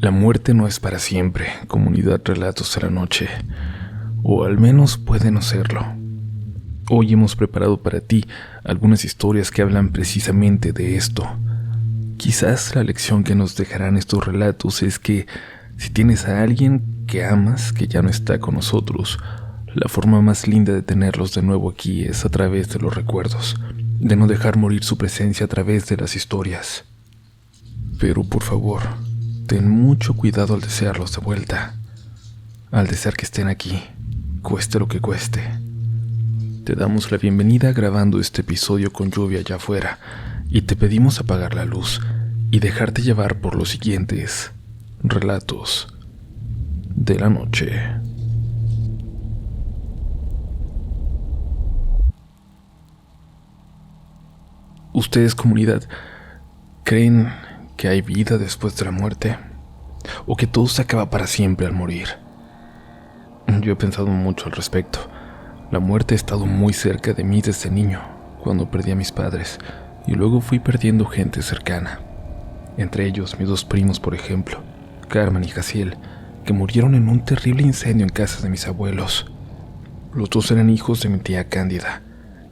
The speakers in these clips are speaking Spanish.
La muerte no es para siempre, comunidad Relatos de la Noche, o al menos puede no serlo. Hoy hemos preparado para ti algunas historias que hablan precisamente de esto. Quizás la lección que nos dejarán estos relatos es que si tienes a alguien que amas que ya no está con nosotros, la forma más linda de tenerlos de nuevo aquí es a través de los recuerdos, de no dejar morir su presencia a través de las historias. Pero por favor, ten mucho cuidado al desearlos de vuelta, al desear que estén aquí, cueste lo que cueste. Te damos la bienvenida grabando este episodio con lluvia allá afuera y te pedimos apagar la luz y dejarte llevar por los siguientes relatos de la noche. ¿Ustedes, comunidad, creen que hay vida después de la muerte? ¿O que todo se acaba para siempre al morir? Yo he pensado mucho al respecto. La muerte ha estado muy cerca de mí desde niño, cuando perdí a mis padres, y luego fui perdiendo gente cercana. Entre ellos mis dos primos, por ejemplo, Carmen y Jaciel, que murieron en un terrible incendio en casa de mis abuelos. Los dos eran hijos de mi tía Cándida,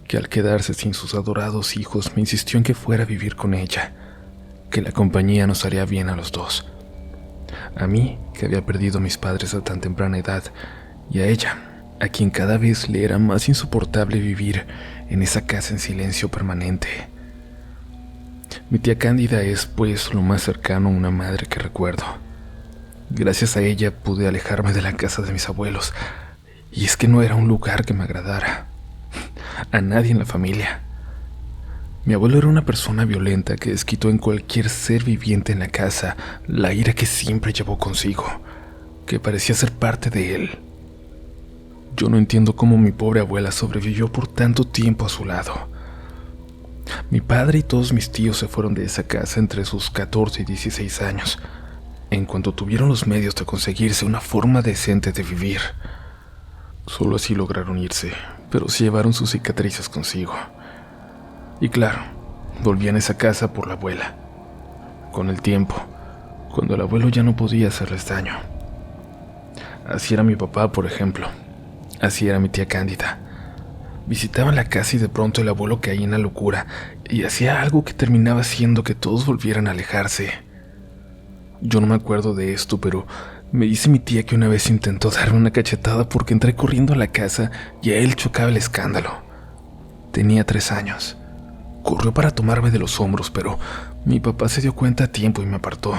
que al quedarse sin sus adorados hijos me insistió en que fuera a vivir con ella, que la compañía nos haría bien a los dos. A mí, que había perdido a mis padres a tan temprana edad, y a ella, a quien cada vez le era más insoportable vivir en esa casa en silencio permanente. Mi tía Cándida es, pues, lo más cercano a una madre que recuerdo. Gracias a ella pude alejarme de la casa de mis abuelos, y es que no era un lugar que me agradara. A nadie en la familia. Mi abuelo era una persona violenta que desquitó en cualquier ser viviente en la casa la ira que siempre llevó consigo, que parecía ser parte de él. Yo no entiendo cómo mi pobre abuela sobrevivió por tanto tiempo a su lado. Mi padre y todos mis tíos se fueron de esa casa entre sus 14 y 16 años, en cuanto tuvieron los medios de conseguirse una forma decente de vivir. Solo así lograron irse, pero sí llevaron sus cicatrices consigo. Y claro, volvían a esa casa por la abuela. Con el tiempo, cuando el abuelo ya no podía hacerles daño. Así era mi papá, por ejemplo. Así era mi tía Cándida. Visitaban la casa y de pronto el abuelo caía en la locura y hacía algo que terminaba haciendo que todos volvieran a alejarse. Yo no me acuerdo de esto, pero me dice mi tía que una vez intentó darme una cachetada porque entré corriendo a la casa y a él chocaba el escándalo. Tenía 3 años. Corrió para tomarme de los hombros, pero mi papá se dio cuenta a tiempo y me apartó.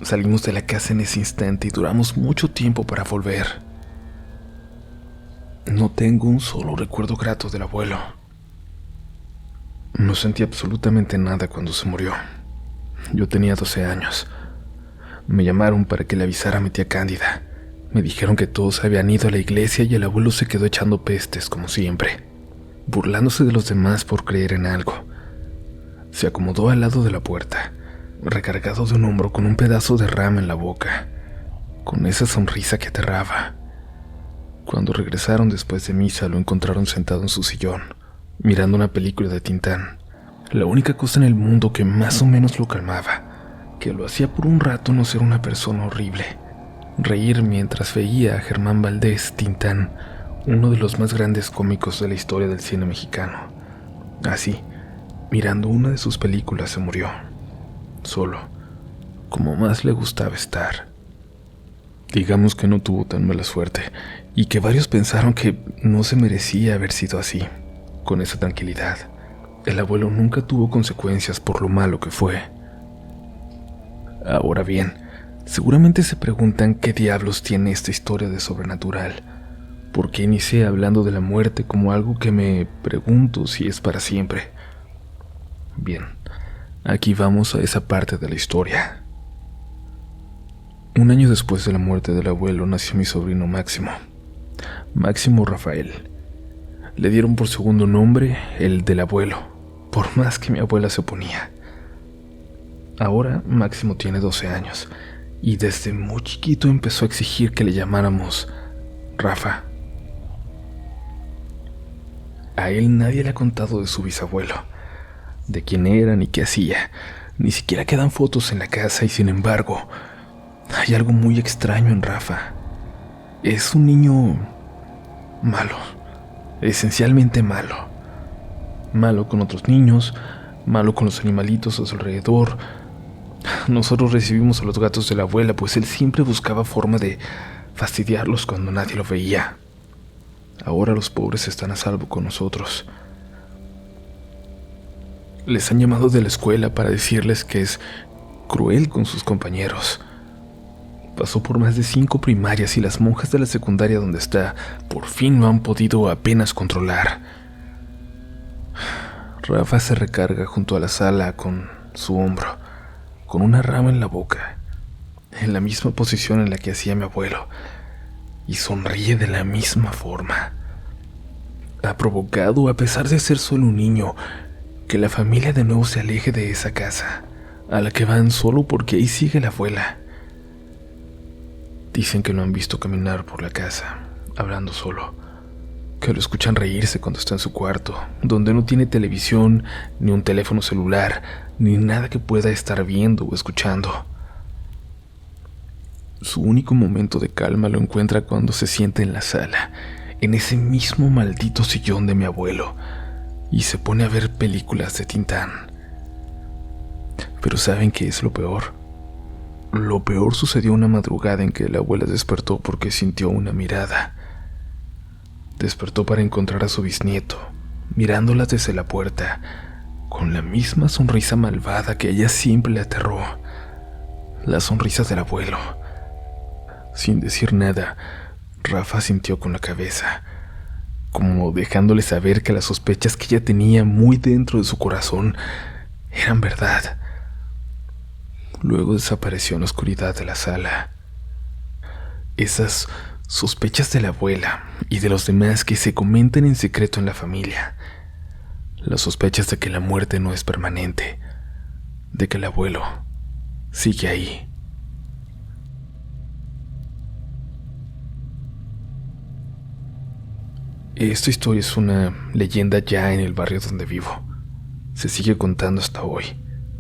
Salimos de la casa en ese instante y duramos mucho tiempo para volver. No tengo un solo recuerdo grato del abuelo. No sentí absolutamente nada cuando se murió. Yo tenía 12 años. Me llamaron para que le avisara a mi tía Cándida. Me dijeron que todos habían ido a la iglesia y el abuelo se quedó echando pestes, como siempre, burlándose de los demás por creer en algo. Se acomodó al lado de la puerta, recargado de un hombro con un pedazo de rama en la boca, con esa sonrisa que aterraba. Cuando regresaron después de misa, lo encontraron sentado en su sillón, mirando una película de Tintán, la única cosa en el mundo que más o menos lo calmaba, que lo hacía por un rato no ser una persona horrible, reír mientras veía a Germán Valdés Tintán, uno de los más grandes cómicos de la historia del cine mexicano. Así, mirando una de sus películas, se murió, solo, como más le gustaba estar. Digamos que no tuvo tan mala suerte, y que varios pensaron que no se merecía haber sido así, con esa tranquilidad. El abuelo nunca tuvo consecuencias por lo malo que fue. Ahora bien, seguramente se preguntan qué diablos tiene esta historia de sobrenatural. ¿Por qué inicié hablando de la muerte como algo que me pregunto si es para siempre? Bien, aquí vamos a esa parte de la historia. Un año después de la muerte del abuelo nació mi sobrino Máximo. Máximo Rafael. Le dieron por segundo nombre el del abuelo, por más que mi abuela se oponía. Ahora Máximo tiene 12 años y desde muy chiquito empezó a exigir que le llamáramos Rafa. A él nadie le ha contado de su bisabuelo, de quién era ni qué hacía. Ni siquiera quedan fotos en la casa y sin embargo, Hay algo muy extraño en Rafa. Es un niño malo, esencialmente malo. Malo con otros niños, malo con los animalitos a su alrededor. Nosotros recibimos a los gatos de la abuela, pues él siempre buscaba forma de fastidiarlos cuando nadie lo veía. Ahora los pobres están a salvo con nosotros. Les han llamado de la escuela para decirles que es cruel con sus compañeros. Pasó por más de 5 primarias y las monjas de la secundaria donde está por fin lo han podido apenas controlar. Rafa se recarga junto a la sala con su hombro, con una rama en la boca, en la misma posición en la que hacía mi abuelo, y sonríe de la misma forma. Ha provocado, a pesar de ser solo un niño, que la familia de nuevo se aleje de esa casa, a la que van solo porque ahí sigue la abuela. Dicen que lo han visto caminar por la casa, hablando solo, que lo escuchan reírse cuando está en su cuarto, donde no tiene televisión, ni un teléfono celular, ni nada que pueda estar viendo o escuchando. Su único momento de calma lo encuentra cuando se sienta en la sala, en ese mismo maldito sillón de mi abuelo, y se pone a ver películas de Tintán. Pero ¿saben qué es lo peor? Lo peor sucedió una madrugada en que la abuela despertó porque sintió una mirada. Despertó para encontrar a su bisnieto, mirándola desde la puerta, con la misma sonrisa malvada que a ella siempre le aterró. La sonrisa del abuelo. Sin decir nada, Rafa sintió con la cabeza, como dejándole saber que las sospechas que ella tenía muy dentro de su corazón eran verdad. Luego desapareció en la oscuridad de la sala. Esas sospechas de la abuela y de los demás que se comentan en secreto en la familia. Las sospechas de que la muerte no es permanente, de que el abuelo sigue ahí. Esta historia es una leyenda ya en el barrio donde vivo. Se sigue contando hasta hoy,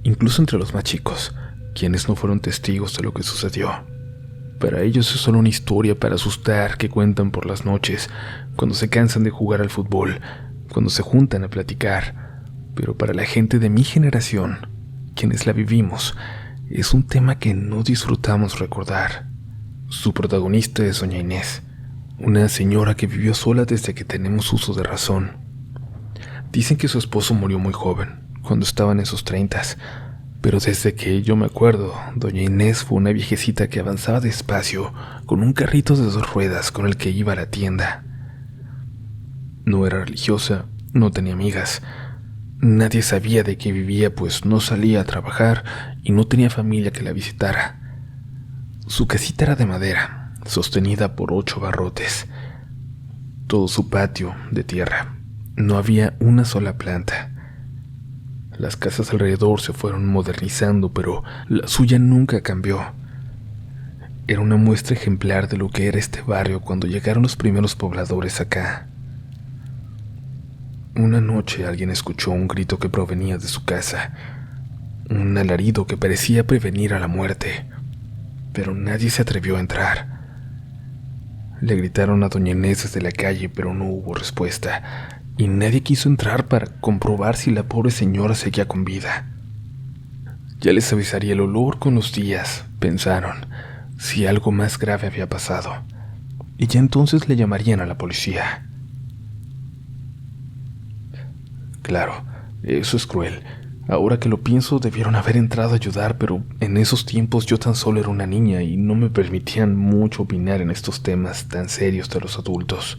incluso entre los más chicos, quienes no fueron testigos de lo que sucedió. Para ellos es solo una historia para asustar que cuentan por las noches, cuando se cansan de jugar al fútbol, cuando se juntan a platicar. Pero para la gente de mi generación, quienes la vivimos, es un tema que no disfrutamos recordar. Su protagonista es doña Inés, una señora que vivió sola desde que tenemos uso de razón. Dicen que su esposo murió muy joven, cuando estaban en sus 30s, pero desde que yo me acuerdo, doña Inés fue una viejecita que avanzaba despacio con un carrito de 2 ruedas con el que iba a la tienda. No era religiosa, no tenía amigas. Nadie sabía de qué vivía, pues no salía a trabajar y no tenía familia que la visitara. Su casita era de madera, sostenida por 8 barrotes. Todo su patio de tierra. No había una sola planta. Las casas alrededor se fueron modernizando, pero la suya nunca cambió. Era una muestra ejemplar de lo que era este barrio cuando llegaron los primeros pobladores acá. Una noche alguien escuchó un grito que provenía de su casa, un alarido que parecía prevenir a la muerte, pero nadie se atrevió a entrar. Le gritaron a doña Inés desde la calle, pero no hubo respuesta, y nadie quiso entrar para comprobar si la pobre señora seguía con vida. Ya les avisaría el olor con los días, pensaron, si algo más grave había pasado, y ya entonces le llamarían a la policía. Claro, eso es cruel. Ahora que lo pienso, debieron haber entrado a ayudar, pero en esos tiempos yo tan solo era una niña y no me permitían mucho opinar en estos temas tan serios de los adultos.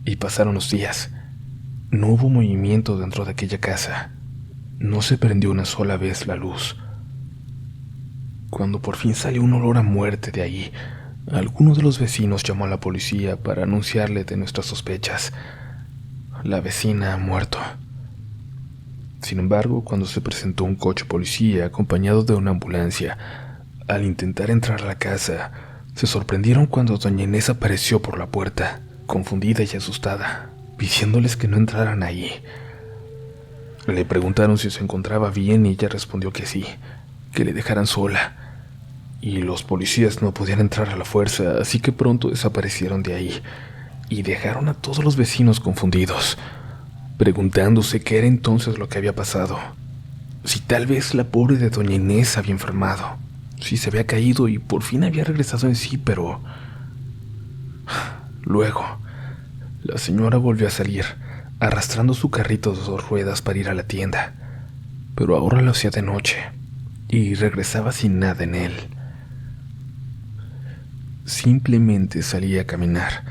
Y pasaron los días. No hubo movimiento dentro de aquella casa. No se prendió una sola vez la luz. Cuando por fin salió un olor a muerte de ahí, alguno de los vecinos llamó a la policía para anunciarle de nuestras sospechas. La vecina ha muerto. Sin embargo, cuando se presentó un coche policía acompañado de una ambulancia, al intentar entrar a la casa, se sorprendieron cuando doña Inés apareció por la puerta, confundida y asustada, pidiéndoles que no entraran ahí. Le preguntaron si se encontraba bien y ella respondió que sí, que le dejaran sola. y los policías no podían entrar a la fuerza, así que pronto desaparecieron de ahí y dejaron a todos los vecinos confundidos, preguntándose qué era entonces lo que había pasado. Si tal vez la pobre de doña Inés había enfermado, si se había caído y por fin había regresado en sí, pero... Luego, la señora volvió a salir, arrastrando su carrito de 2 ruedas para ir a la tienda, pero ahora lo hacía de noche y regresaba sin nada en él. Simplemente salía a caminar,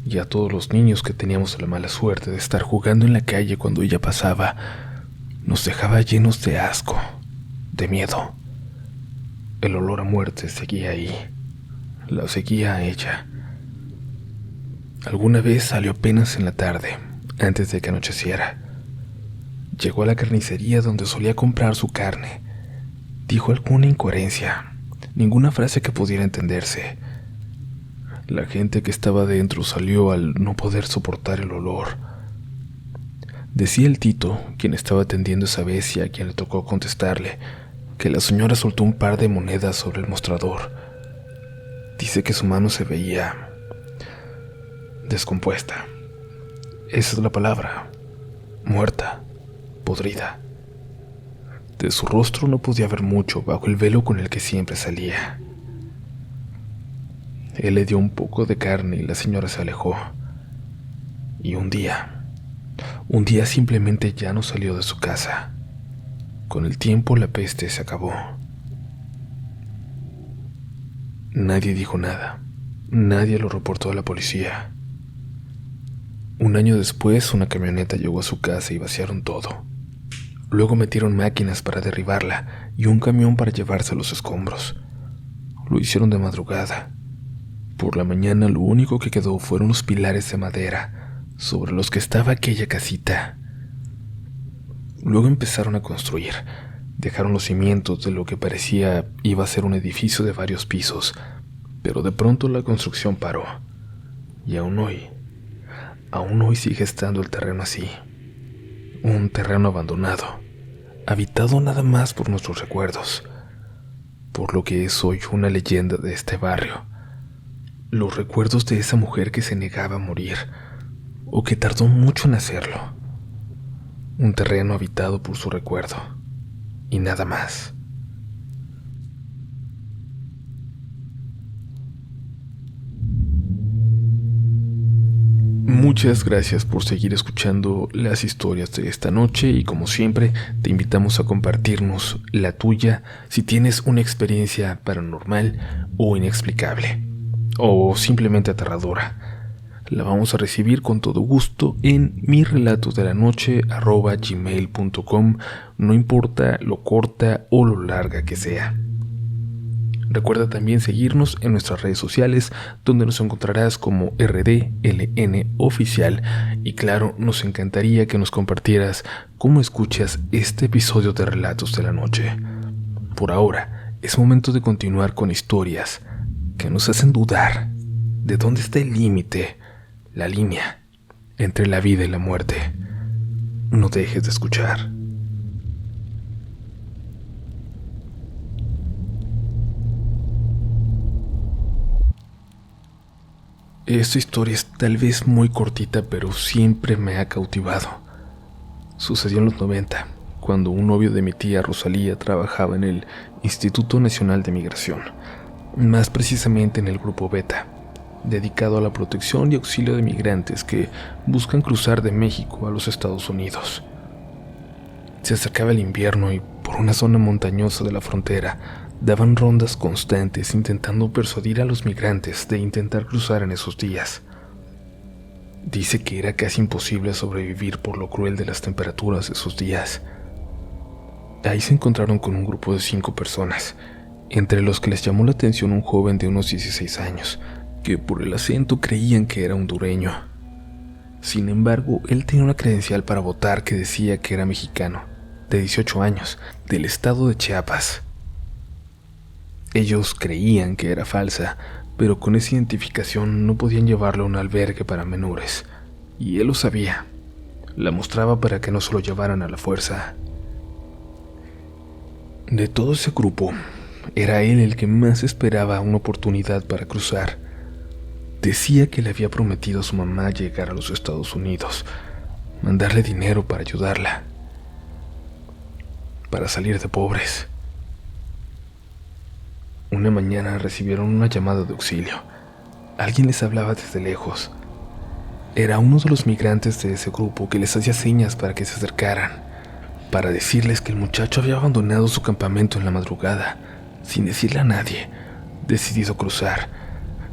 y a todos los niños que teníamos la mala suerte de estar jugando en la calle cuando ella pasaba, nos dejaba llenos de asco, de miedo. El olor a muerte seguía ahí, la seguía a ella. Alguna vez salió apenas en la tarde, antes de que anocheciera. Llegó a la carnicería donde solía comprar su carne. Dijo alguna incoherencia, ninguna frase que pudiera entenderse. La gente que estaba dentro salió al no poder soportar el olor. Decía el Tito, quien estaba atendiendo esa vez y a quien le tocó contestarle, que la señora soltó un par de monedas sobre el mostrador. Dice que su mano se veía descompuesta. Esa es la palabra. Muerta, podrida. De su rostro no podía ver mucho bajo el velo con el que siempre salía. Él le dio un poco de carne y la señora se alejó. Y un día simplemente ya no salió de su casa. Con el tiempo la peste se acabó. Nadie dijo nada. Nadie lo reportó a la policía. Un año después, una camioneta llegó a su casa y vaciaron todo. Luego metieron máquinas para derribarla y un camión para llevarse los escombros. Lo hicieron de madrugada. Por la mañana lo único que quedó fueron los pilares de madera sobre los que estaba aquella casita. Luego empezaron a construir. Dejaron los cimientos de lo que parecía iba a ser un edificio de varios pisos, pero de pronto la construcción paró. Y aún hoy sigue estando el terreno así. Un terreno abandonado, habitado nada más por nuestros recuerdos, por lo que es hoy una leyenda de este barrio. Los recuerdos de esa mujer que se negaba a morir, o que tardó mucho en hacerlo. Un terreno habitado por su recuerdo, y nada más. Muchas gracias por seguir escuchando las historias de esta noche y como siempre te invitamos a compartirnos la tuya si tienes una experiencia paranormal o inexplicable o simplemente aterradora. La vamos a recibir con todo gusto en mirrelatosdelanoche@gmail.com, no importa lo corta o lo larga que sea. Recuerda también seguirnos en nuestras redes sociales, donde nos encontrarás como RDLN Oficial. Y claro, nos encantaría que nos compartieras cómo escuchas este episodio de Relatos de la Noche. Por ahora, es momento de continuar con historias que nos hacen dudar de dónde está el límite, la línea entre la vida y la muerte. No dejes de escuchar. Esta historia es tal vez muy cortita, pero siempre me ha cautivado. Sucedió en los 90, cuando un novio de mi tía Rosalía trabajaba en el Instituto Nacional de Migración, más precisamente en el Grupo Beta, dedicado a la protección y auxilio de migrantes que buscan cruzar de México a los Estados Unidos. Se acercaba el invierno y por una zona montañosa de la frontera daban rondas constantes intentando persuadir a los migrantes de intentar cruzar en esos días. Dice que era casi imposible sobrevivir por lo cruel de las temperaturas de esos días. Ahí se encontraron con un grupo de 5 personas, entre los que les llamó la atención un joven de unos 16 años, que por el acento creían que era hondureño. Sin embargo, él tenía una credencial para votar que decía que era mexicano, de 18 años, del estado de Chiapas. Ellos creían que era falsa, pero con esa identificación no podían llevarlo a un albergue para menores, y él lo sabía. La mostraba para que no se lo llevaran a la fuerza. De todo ese grupo, era él el que más esperaba una oportunidad para cruzar. Decía que le había prometido a su mamá llegar a los Estados Unidos, mandarle dinero para ayudarla, para salir de pobres. Una mañana recibieron una llamada de auxilio. Alguien les hablaba desde lejos. Era uno de los migrantes de ese grupo que les hacía señas para que se acercaran, para decirles que el muchacho había abandonado su campamento en la madrugada, sin decirle a nadie, decidido cruzar,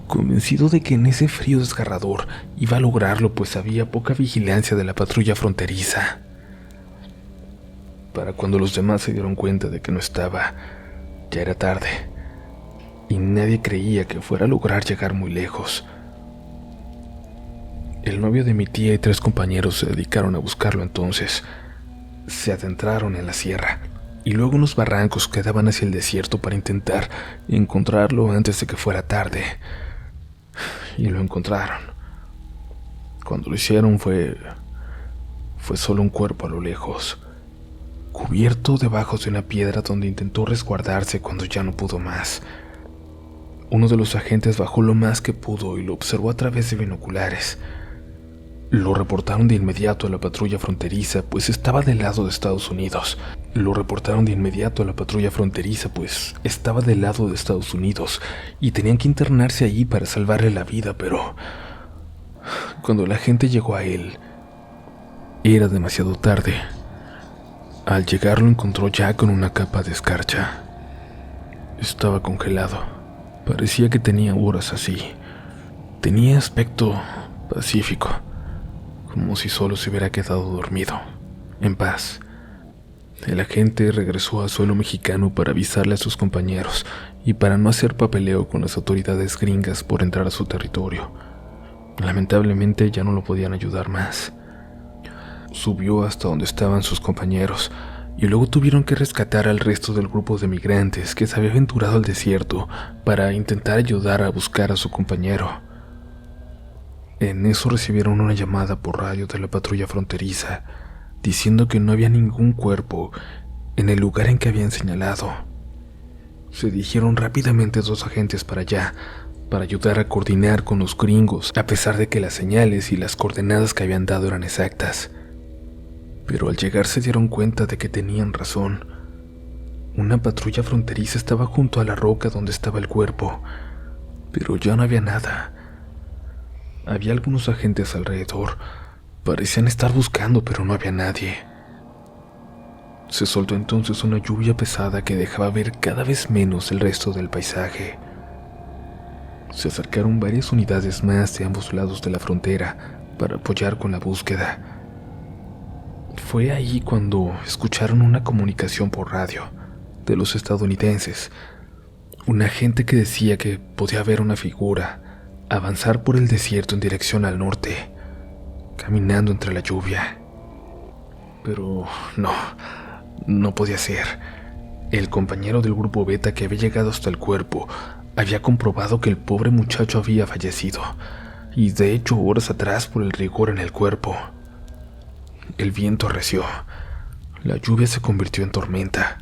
convencido de que en ese frío desgarrador iba a lograrlo, pues había poca vigilancia de la patrulla fronteriza. Para cuando los demás se dieron cuenta de que no estaba, ya era tarde, y nadie creía que fuera a lograr llegar muy lejos. El novio de mi tía y 3 compañeros se dedicaron a buscarlo entonces. Se adentraron en la sierra y luego en los barrancos que daban hacia el desierto para intentar encontrarlo antes de que fuera tarde. Y lo encontraron. Cuando lo hicieron fue solo un cuerpo a lo lejos, cubierto debajo de una piedra donde intentó resguardarse cuando ya no pudo más. Uno de los agentes bajó lo más que pudo y lo observó a través de binoculares. Lo reportaron de inmediato a la patrulla fronteriza, pues estaba del lado de Estados Unidos. Y tenían que internarse allí para salvarle la vida, pero cuando la gente llegó a él, era demasiado tarde. Al llegar lo encontró ya con una capa de escarcha. Estaba congelado. Parecía que tenía horas así. Tenía aspecto pacífico, como si solo se hubiera quedado dormido, en paz. El agente regresó a suelo mexicano para avisarle a sus compañeros y para no hacer papeleo con las autoridades gringas por entrar a su territorio. Lamentablemente ya no lo podían ayudar más. Subió hasta donde estaban sus compañeros y luego tuvieron que rescatar al resto del grupo de migrantes que se había aventurado al desierto para intentar ayudar a buscar a su compañero. En eso recibieron una llamada por radio de la patrulla fronteriza, diciendo que no había ningún cuerpo en el lugar en que habían señalado. Se dirigieron rápidamente 2 agentes para allá, para ayudar a coordinar con los gringos, a pesar de que las señales y las coordenadas que habían dado eran exactas. Pero al llegar se dieron cuenta de que tenían razón. Una patrulla fronteriza estaba junto a la roca donde estaba el cuerpo, pero ya no había nada. Había algunos agentes alrededor. Parecían estar buscando, pero no había nadie. Se soltó entonces una lluvia pesada que dejaba ver cada vez menos el resto del paisaje. Se acercaron varias unidades más de ambos lados de la frontera para apoyar con la búsqueda. Fue ahí cuando escucharon una comunicación por radio de los estadounidenses. Un agente que decía que podía ver una figura avanzar por el desierto en dirección al norte, caminando entre la lluvia. Pero no podía ser. El compañero del grupo Beta que había llegado hasta el cuerpo había comprobado que el pobre muchacho había fallecido, y de hecho horas atrás por el rigor en el cuerpo. El viento arreció. La lluvia se convirtió en tormenta.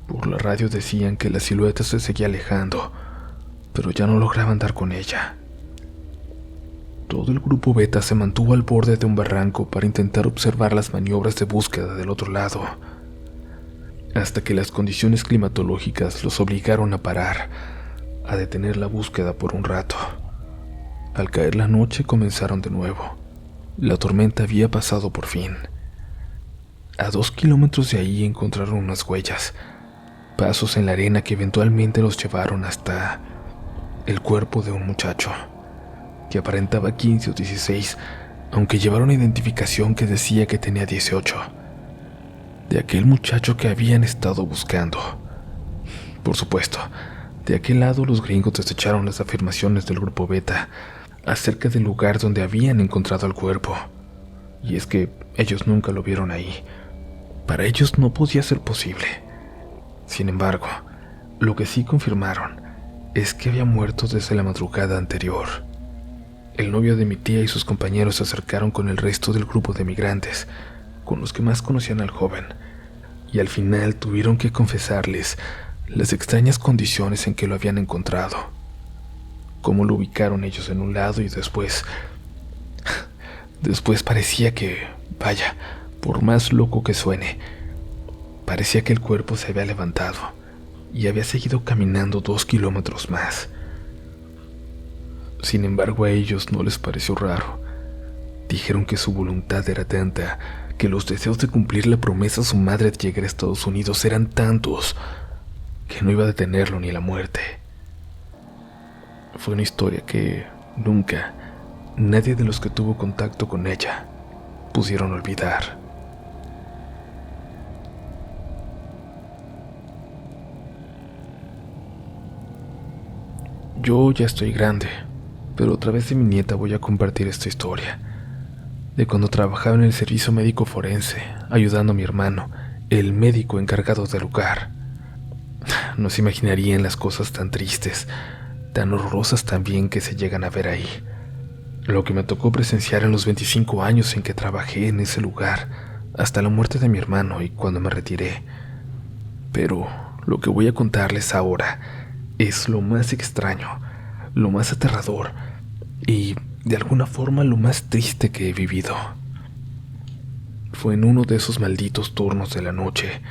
Por la radio decían que la silueta se seguía alejando, pero ya no lograban dar con ella. Todo el grupo Beta se mantuvo al borde de un barranco para intentar observar las maniobras de búsqueda del otro lado, hasta que las condiciones climatológicas los obligaron a parar, a detener la búsqueda por un rato. Al caer la noche comenzaron de nuevo. La tormenta había pasado por fin. A 2 kilómetros de ahí encontraron unas huellas, pasos en la arena que eventualmente los llevaron hasta el cuerpo de un muchacho, que aparentaba 15 o 16, aunque llevaba una identificación que decía que tenía 18, de aquel muchacho que habían estado buscando. Por supuesto, de aquel lado los gringos desecharon las afirmaciones del grupo Beta acerca del lugar donde habían encontrado el cuerpo, y es que ellos nunca lo vieron ahí. Para ellos no podía ser posible. Sin embargo, lo que sí confirmaron es que había muerto desde la madrugada anterior. El novio de mi tía y sus compañeros se acercaron con el resto del grupo de migrantes, con los que más conocían al joven, y al final tuvieron que confesarles las extrañas condiciones en que lo habían encontrado, cómo lo ubicaron ellos en un lado y después parecía que, vaya, por más loco que suene, parecía que el cuerpo se había levantado y había seguido caminando 2 kilómetros más. Sin embargo, a ellos no les pareció raro. Dijeron que su voluntad era tanta, que los deseos de cumplir la promesa a su madre de llegar a Estados Unidos eran tantos, que no iba a detenerlo ni la muerte. Fue una historia que nunca, nadie de los que tuvo contacto con ella, pudieron olvidar. Yo ya estoy grande, pero a través de mi nieta voy a compartir esta historia, de cuando trabajaba en el servicio médico forense, ayudando a mi hermano, el médico encargado del lugar. No se imaginarían las cosas tan tristes, tan horrorosas también que se llegan a ver ahí. Lo que me tocó presenciar en los 25 años en que trabajé en ese lugar, hasta la muerte de mi hermano y cuando me retiré. Pero lo que voy a contarles ahora es lo más extraño, lo más aterrador y, de alguna forma, lo más triste que he vivido. Fue en uno de esos malditos turnos de la noche,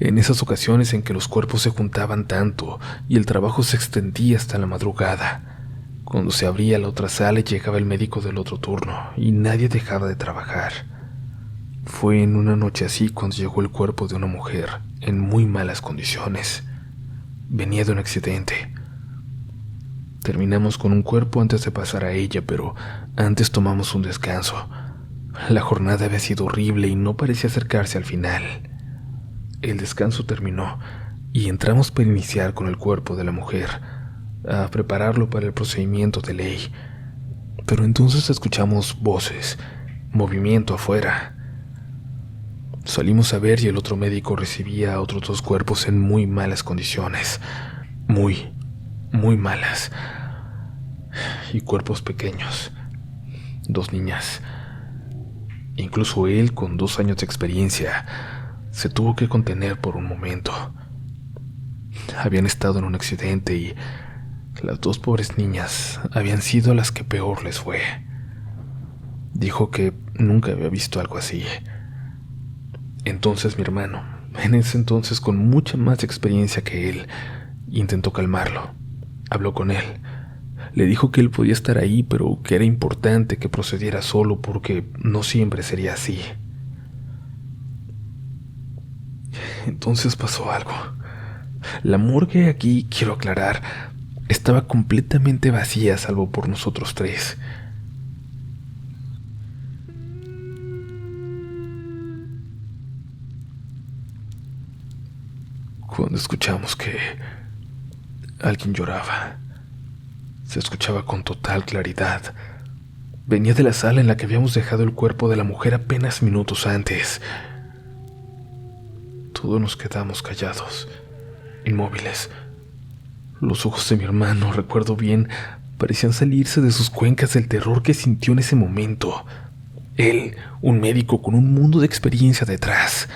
en esas ocasiones en que los cuerpos se juntaban tanto y el trabajo se extendía hasta la madrugada, cuando se abría la otra sala y llegaba el médico del otro turno y nadie dejaba de trabajar. Fue en una noche así cuando llegó el cuerpo de una mujer en muy malas condiciones. Venía de un accidente. Terminamos con un cuerpo antes de pasar a ella, pero antes tomamos un descanso. La jornada había sido horrible y no parecía acercarse al final. El descanso terminó y entramos para iniciar con el cuerpo de la mujer, a prepararlo para el procedimiento de ley. Pero entonces escuchamos voces, movimiento afuera. Salimos a ver y el otro médico recibía a otros 2 cuerpos en muy malas condiciones. Muy malas. Y cuerpos pequeños. 2 niñas. Incluso él, con 2 años de experiencia, se tuvo que contener por un momento. Habían estado en un accidente y las 2 pobres niñas habían sido las que peor les fue. Dijo que nunca había visto algo así. Entonces mi hermano, en ese entonces con mucha más experiencia que él, intentó calmarlo. Habló con él. Le dijo que él podía estar ahí, pero que era importante que procediera solo porque no siempre sería así. Entonces pasó algo. La morgue, aquí quiero aclarar, estaba completamente vacía salvo por nosotros 3. Cuando escuchamos que alguien lloraba, se escuchaba con total claridad. Venía de la sala en la que habíamos dejado el cuerpo de la mujer apenas minutos antes. Todos nos quedamos callados, inmóviles. Los ojos de mi hermano, recuerdo bien, parecían salirse de sus cuencas del terror que sintió en ese momento. Él, un médico con un mundo de experiencia detrás.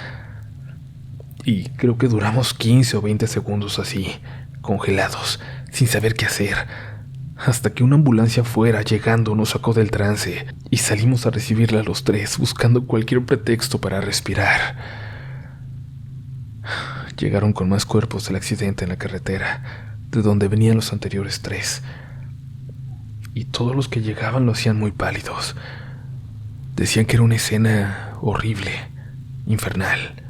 Y creo que duramos 15 o 20 segundos así, congelados, sin saber qué hacer, hasta que una ambulancia afuera llegando nos sacó del trance y salimos a recibirla los 3, buscando cualquier pretexto para respirar. Llegaron con más cuerpos del accidente en la carretera, de donde venían los anteriores 3, y todos los que llegaban lo hacían muy pálidos. Decían que era una escena horrible, infernal.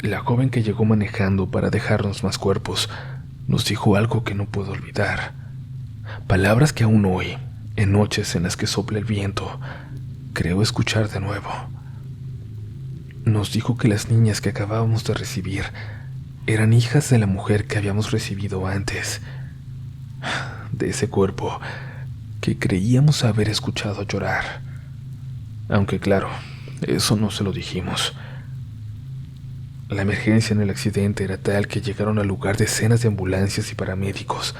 La joven que llegó manejando para dejarnos más cuerpos nos dijo algo que no puedo olvidar. Palabras que aún hoy, en noches en las que sopla el viento, creo escuchar de nuevo. Nos dijo que las niñas que acabábamos de recibir eran hijas de la mujer que habíamos recibido antes, de ese cuerpo que creíamos haber escuchado llorar. Aunque claro, eso no se lo dijimos. La emergencia en el accidente era tal que llegaron al lugar decenas de ambulancias y paramédicos,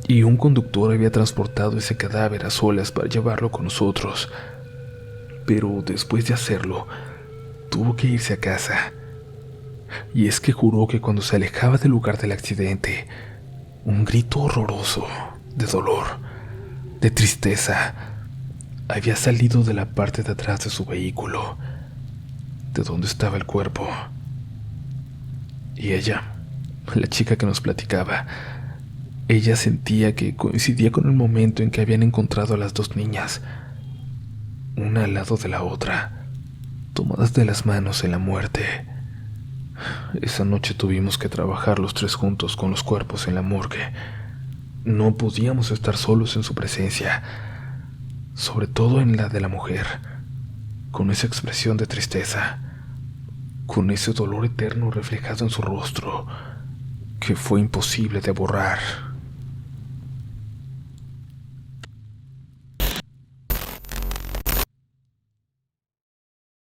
y un conductor había transportado ese cadáver a solas para llevarlo con nosotros. Pero después de hacerlo, tuvo que irse a casa. Y es que juró que cuando se alejaba del lugar del accidente, un grito horroroso de dolor, de tristeza, había salido de la parte de atrás de su vehículo, de donde estaba el cuerpo. Y ella, la chica que nos platicaba, ella sentía que coincidía con el momento en que habían encontrado a las dos niñas, una al lado de la otra, tomadas de las manos en la muerte. Esa noche tuvimos que trabajar los tres juntos con los cuerpos en la morgue. No podíamos estar solos en su presencia, sobre todo en la de la mujer, con esa expresión de tristeza, con ese dolor eterno reflejado en su rostro, que fue imposible de borrar.